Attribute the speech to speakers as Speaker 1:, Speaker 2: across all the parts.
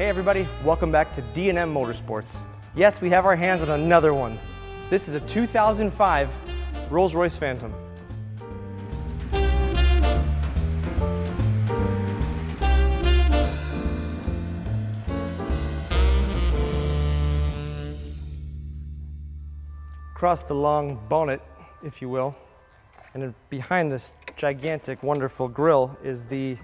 Speaker 1: Hey everybody, welcome back to D&M Motorsports. Yes, we have our hands on another one. This is a 2005 Rolls-Royce Phantom. Across the long bonnet, if you will, and then behind this gigantic, wonderful grille is the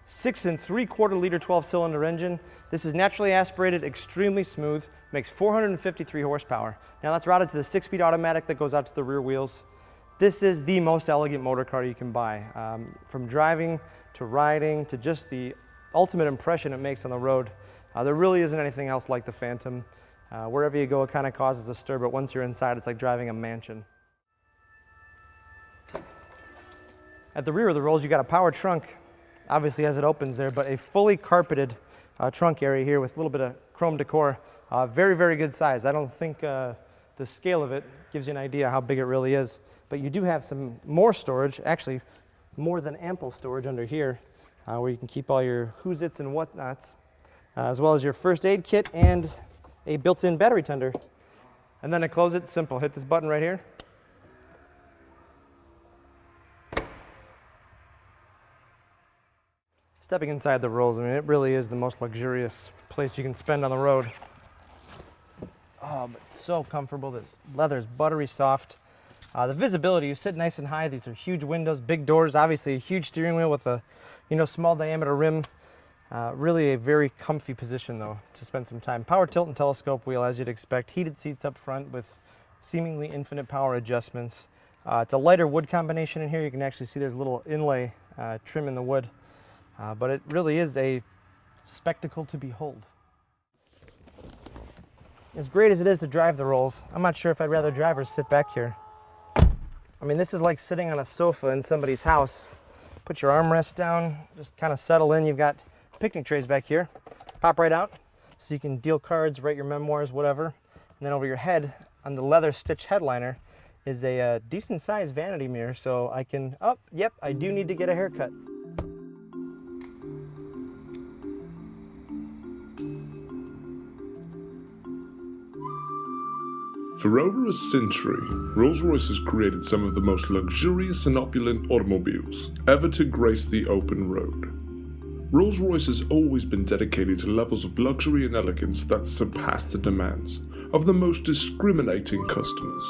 Speaker 1: 6 3/4 liter 12-cylinder engine. This is naturally aspirated, extremely smooth, makes 453 horsepower. Now that's routed to the 6-speed automatic that goes out to the rear wheels. This is the most elegant motor car you can buy. From driving to riding to just the ultimate impression it makes on the road. There really isn't anything else like the Phantom. Wherever you go, it kind of causes a stir, but once you're inside, it's like driving a mansion. At the rear of the Rolls, you got a power trunk, obviously as it opens there, but a fully carpeted trunk area here with a little bit of chrome decor. Very, very good size. I don't think the scale of it gives you an idea how big it really is, but you do have some more storage, actually more than ample storage under here, where you can keep all your who's-its and whatnots, as well as your first aid kit and a built-in battery tender. And then to close it, simple. Hit this button right here. Stepping inside the Rolls, I mean, it really is the most luxurious place you can spend on the road. Oh, but it's so comfortable. This leather is buttery soft. The visibility, you sit nice and high. These are huge windows, big doors, obviously a huge steering wheel with a, small diameter rim. Really a very comfy position though to spend some time. Power tilt and telescope wheel as you'd expect. Heated seats up front with seemingly infinite power adjustments. It's a lighter wood combination in here. You can actually see there's a little inlay trim in the wood. But it really is a spectacle to behold. As great as it is to drive the Rolls, I'm not sure if I'd rather drive or sit back here. I mean, this is like sitting on a sofa in somebody's house. Put your armrest down, just kind of settle in. You've got picnic trays back here. Pop right out so you can deal cards, write your memoirs, whatever. And then over your head on the leather stitch headliner is a decent sized vanity mirror, so I can, I do need to get a haircut.
Speaker 2: For over a century, Rolls-Royce has created some of the most luxurious and opulent automobiles ever to grace the open road. Rolls-Royce has always been dedicated to levels of luxury and elegance that surpass the demands of the most discriminating customers.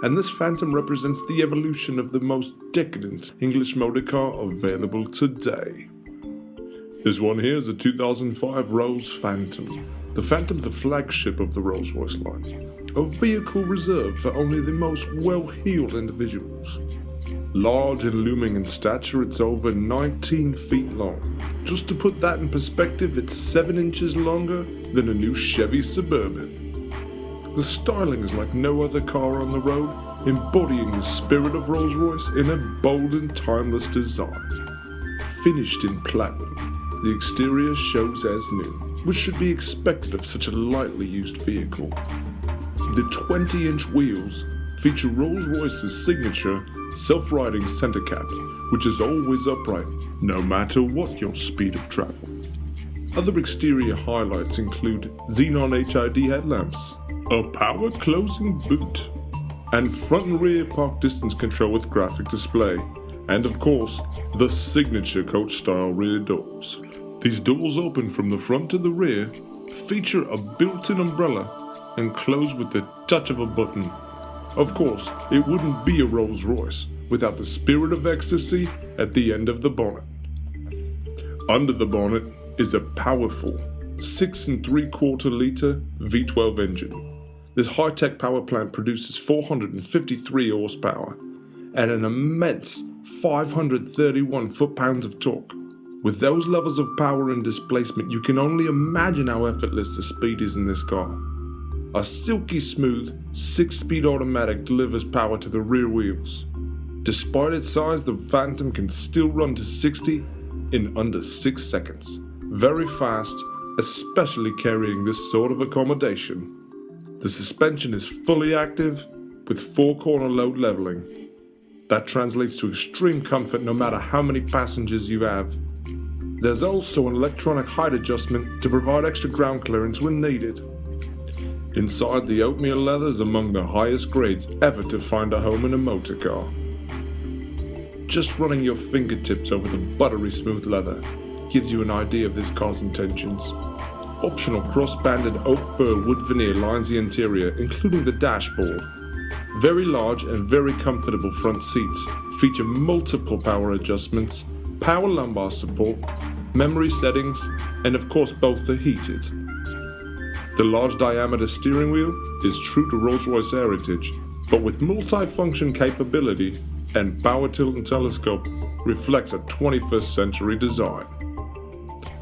Speaker 2: And this Phantom represents the evolution of the most decadent English motor car available today. This one here is a 2005 Rolls Phantom. The Phantom's the flagship of the Rolls-Royce line, a vehicle reserved for only the most well-heeled individuals. Large and looming in stature, it's over 19 feet long. Just to put that in perspective, it's 7 inches longer than a new Chevy Suburban. The styling is like no other car on the road, embodying the spirit of Rolls-Royce in a bold and timeless design. Finished in platinum, the exterior shows as new, which should be expected of such a lightly used vehicle. The 20-inch wheels feature Rolls-Royce's signature self-riding center cap, which is always upright, no matter what your speed of travel. Other exterior highlights include xenon HID headlamps, a power closing boot, and front and rear park distance control with graphic display, and of course, the signature coach-style rear doors. These doors open from the front to the rear, feature a built-in umbrella, and close with the touch of a button. Of course, it wouldn't be a Rolls-Royce without the spirit of ecstasy at the end of the bonnet. Under the bonnet is a powerful 6 3/4 liter V12 engine. This high-tech power plant produces 453 horsepower and an immense 531 foot-pounds of torque. With those levels of power and displacement, you can only imagine how effortless the speed is in this car. A silky smooth 6-speed automatic delivers power to the rear wheels. Despite its size, the Phantom can still run to 60 in under 6 seconds. Very fast, especially carrying this sort of accommodation. The suspension is fully active with 4-corner load leveling. That translates to extreme comfort no matter how many passengers you have. There's also an electronic height adjustment to provide extra ground clearance when needed. Inside, the oatmeal leather is among the highest grades ever to find a home in a motor car. Just running your fingertips over the buttery smooth leather gives you an idea of this car's intentions. Optional cross-banded oak burr wood veneer lines the interior, including the dashboard. Very large and very comfortable front seats feature multiple power adjustments, power lumbar support, memory settings, and of course both are heated. The large diameter steering wheel is true to Rolls-Royce heritage, but with multi-function capability and power tilt and telescope reflects a 21st century design.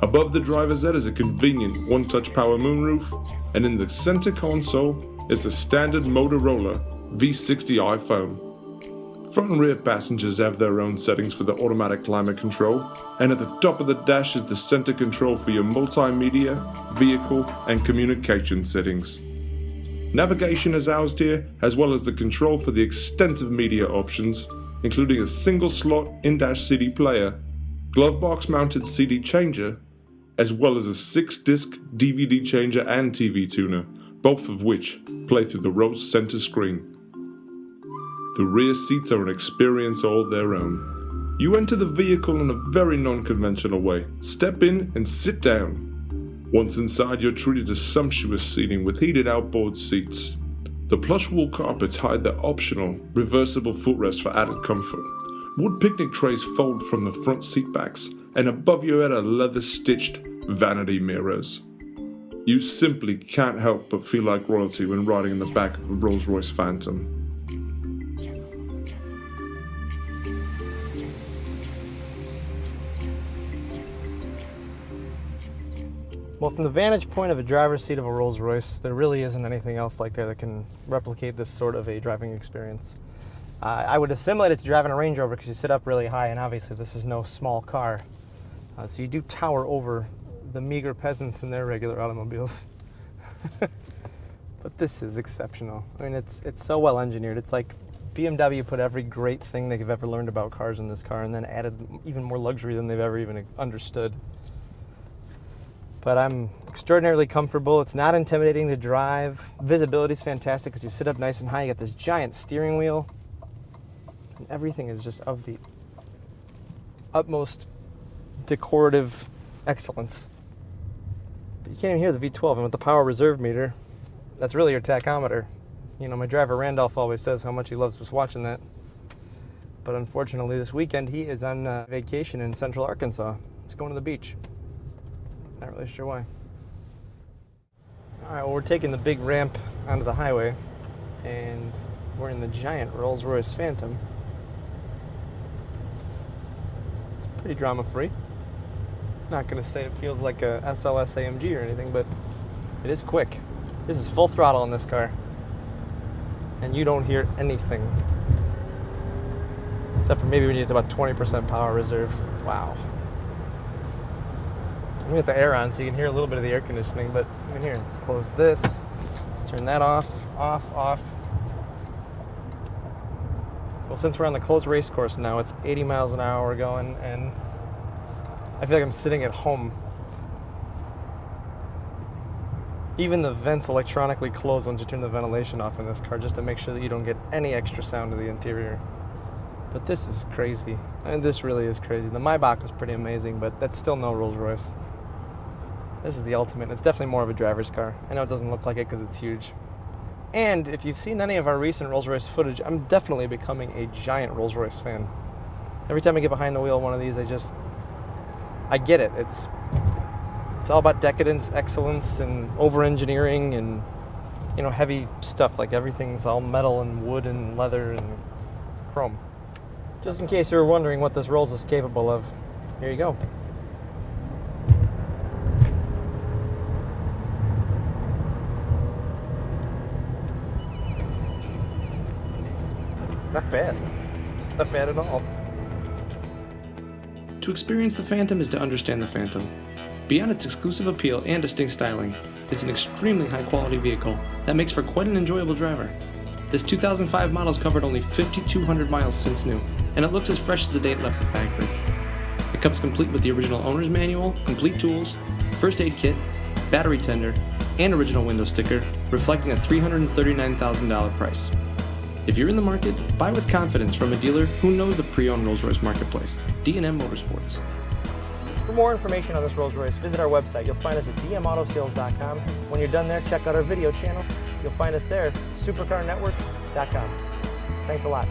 Speaker 2: Above the driver's head is a convenient one-touch power moonroof, and in the center console is a standard Motorola V60 iPhone. Front and rear passengers have their own settings for the automatic climate control, and at the top of the dash is the center control for your multimedia, vehicle, and communication settings. Navigation is housed here, as well as the control for the extensive media options, including a single slot in-dash CD player, glove box mounted CD changer, as well as a 6-disc DVD changer and TV tuner, both of which play through the rose center screen. The rear seats are an experience all their own. You enter the vehicle in a very non-conventional way. Step in and sit down. Once inside, you're treated to sumptuous seating with heated outboard seats. The plush wool carpets hide the optional reversible footrest for added comfort. Wood picnic trays fold from the front seat backs, and above your head are leather-stitched vanity mirrors. You simply can't help but feel like royalty when riding in the back of a Rolls-Royce Phantom.
Speaker 1: Well, from the vantage point of a driver's seat of a Rolls-Royce, there really isn't anything else like that can replicate this sort of a driving experience. I would assimilate it to driving a Range Rover because you sit up really high, and obviously this is no small car. So you do tower over the meager peasants in their regular automobiles. But this is exceptional. I mean, it's so well engineered. It's like BMW put every great thing they've ever learned about cars in this car and then added even more luxury than they've ever even understood. But I'm extraordinarily comfortable. It's not intimidating to drive. Visibility is fantastic because you sit up nice and high. You got this giant steering wheel. And everything is just of the utmost decorative excellence. But you can't even hear the V12. And with the power reserve meter, that's really your tachometer. You know, my driver Randolph always says how much he loves just watching that. But unfortunately, this weekend he is on vacation in central Arkansas. He's going to the beach. Not really sure why. All right, well, we're taking the big ramp onto the highway, and we're in the giant Rolls-Royce Phantom. It's pretty drama-free. Not going to say it feels like a SLS AMG or anything, but it is quick. This is full throttle in this car, and you don't hear anything. Except for maybe when you get to about 20% power reserve. Wow. I'm going to get the air on so you can hear a little bit of the air conditioning, but right here, let's close this. Let's turn that off. Well, since we're on the closed race course now, it's 80 miles an hour we're going, and I feel like I'm sitting at home. Even the vents electronically close once you turn the ventilation off in this car, just to make sure that you don't get any extra sound to the interior. But this is crazy. I mean, this really is crazy. The Maybach was pretty amazing, but that's still no Rolls-Royce. This is the ultimate. It's definitely more of a driver's car. I know it doesn't look like it because it's huge. And if you've seen any of our recent Rolls-Royce footage, I'm definitely becoming a giant Rolls-Royce fan. Every time I get behind the wheel of one of these, I get it. It's all about decadence, excellence, and over-engineering, and heavy stuff. Like everything's all metal and wood and leather and chrome. Just in case you were wondering what this Rolls is capable of, here you go. It's not bad. It's not bad at all.
Speaker 3: To experience the Phantom is to understand the Phantom. Beyond its exclusive appeal and distinct styling, it's an extremely high-quality vehicle that makes for quite an enjoyable driver. This 2005 model's covered only 5,200 miles since new, and it looks as fresh as the day it left the factory. It comes complete with the original owner's manual, complete tools, first aid kit, battery tender, and original window sticker, reflecting a $339,000 price. If you're in the market, buy with confidence from a dealer who knows the pre-owned Rolls-Royce marketplace, D&M Motorsports.
Speaker 1: For more information on this Rolls-Royce, visit our website. You'll find us at dmautosales.com. When you're done there, check out our video channel. You'll find us there, supercarnetwork.com. Thanks a lot.